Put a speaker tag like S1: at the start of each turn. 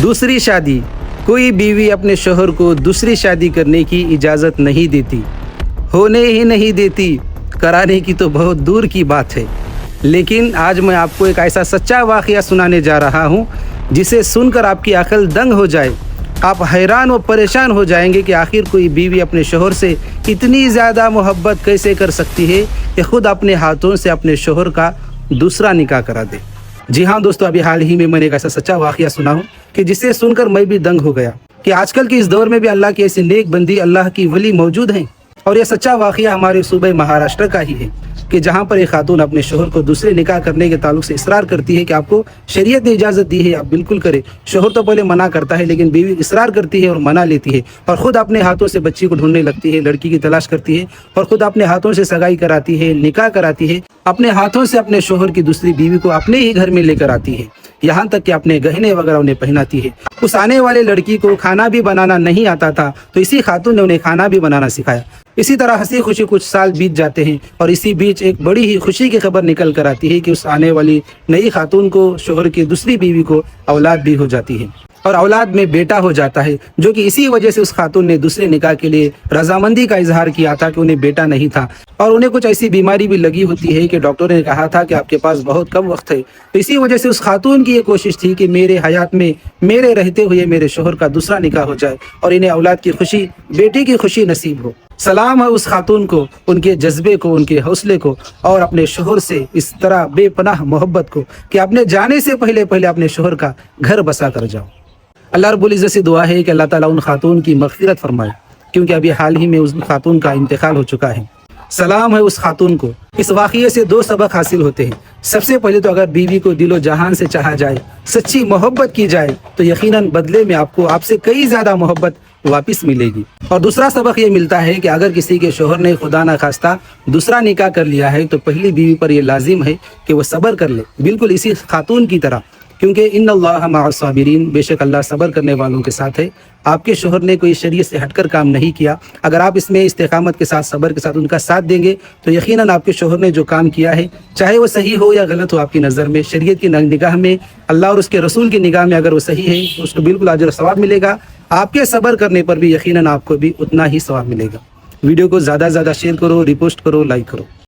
S1: दूसरी शादी। कोई बीवी अपने शोहर को दूसरी शादी करने की इजाज़त नहीं देती, होने ही नहीं देती, कराने की तो बहुत दूर की बात है। लेकिन आज मैं आपको एक ऐसा सच्चा वाक़या सुनाने जा रहा हूँ जिसे सुनकर आपकी अक्ल दंग हो जाए। आप हैरान व परेशान हो जाएंगे कि आखिर कोई बीवी अपने शोहर से इतनी ज़्यादा मोहब्बत कैसे कर सकती है कि ख़ुद अपने हाथों से अपने शोहर का दूसरा निकाह करा दे। जी हाँ दोस्तों, अभी हाल ही में मैंने एक ऐसा सच्चा वाक़या सुना हूँ कि जिसे सुनकर मैं भी दंग हो गया कि आजकल के इस दौर में भी अल्लाह की ऐसी नेक बंदी, अल्लाह की वली मौजूद हैं। और यह सच्चा वाक़या हमारे सूबे महाराष्ट्र का ही है कि जहाँ पर एक खातून अपने शोहर को दूसरे निकाह करने के ताल्लुक से इसरार करती है कि आपको शरीयत ने इजाज़त दी है, आप बिल्कुल करें। शोहर तो पहले मना करता है, लेकिन बीवी इसरार करती है और मना लेती है और ख़ुद अपने हाथों से बच्ची को ढूंढने लगती है, लड़की की तलाश करती है और ख़ुद अपने हाथों से सगाई कराती है, निकाह कराती है, अपने हाथों से अपने शोहर की दूसरी बीवी को अपने ही घर में लेकर आती है, यहाँ तक कि अपने गहने वगैरह उन्हें पहनाती है। उस आने वाले लड़की को खाना भी बनाना नहीं आता था, तो इसी खातून ने उन्हें खाना भी बनाना सिखाया। इसी तरह हंसी खुशी कुछ साल बीत जाते हैं और इसी बीच एक बड़ी ही खुशी की खबर निकल कर आती है कि उस आने वाली नई खातून को, शोहर की दूसरी बीवी को औलाद भी हो जाती है और औलाद में बेटा हो जाता है, जो कि इसी वजह से उस खातून ने दूसरे निकाह के लिए रजामंदी का इजहार किया था कि उन्हें बेटा नहीं था और उन्हें कुछ ऐसी बीमारी भी लगी होती है कि डॉक्टर ने कहा था कि आपके पास बहुत कम वक्त है। तो इसी वजह से उस खातून की ये कोशिश थी कि मेरे हयात में, मेरे रहते हुए मेरे शोहर का दूसरा निकाह हो जाए और इन्हें औलाद की खुशी, बेटी की खुशी नसीब हो। सलाम है उस खातून को, उनके जज्बे को, उनके हौसले को और अपने शोहर से इस तरह बेपनाह मोहब्बत को कि अपने जाने से पहले पहले अपने शोहर का घर बसा कर जाओ। अल्लाह रब्बुल इज़्ज़त से दुआ है कि अल्लाह ताला उन खातून की मग़फ़िरत फरमाए, क्योंकि अभी हाल ही में उस खातून का इंतकाल हो चुका है। सलाम है उस खातून को। इस वाक़ये से दो सबक हासिल होते हैं। सबसे पहले तो अगर बीवी को दिलो जहान से चाहा जाए, सच्ची मोहब्बत की जाए, तो यकीनन बदले में आपको आपसे कई ज़्यादा मोहब्बत वापस मिलेगी। और दूसरा सबक ये मिलता है कि अगर किसी के शोहर ने खुदा ना खास्ता दूसरा निकाह कर लिया है, तो पहली बीवी पर यह लाजिम है कि वह सब्र कर ले, बिल्कुल इसी खातून की तरह, क्योंकि इन्नल्लाह मअस-साबिरीन, बेशक अल्लाह सब्र करने वालों के साथ है। आपके शोहर ने कोई शरीयत से हटकर काम नहीं किया, अगर आप इसमें इस्तिकामत के साथ, सब्र के साथ उनका साथ देंगे, तो यकीनन आपके शोहर ने जो काम किया है, चाहे वो सही हो या गलत हो आपकी नज़र में, शरीयत की निगाह में, अल्लाह और उसके रसूल की निगाह में अगर वो सही है तो उसको बिल्कुल अजर और सवाब मिलेगा। आपके सब्र करने पर भी यकीनन आपको भी उतना ही सवाब मिलेगा। वीडियो को ज़्यादा से ज़्यादा शेयर करो, रिपोस्ट करो, लाइक करो।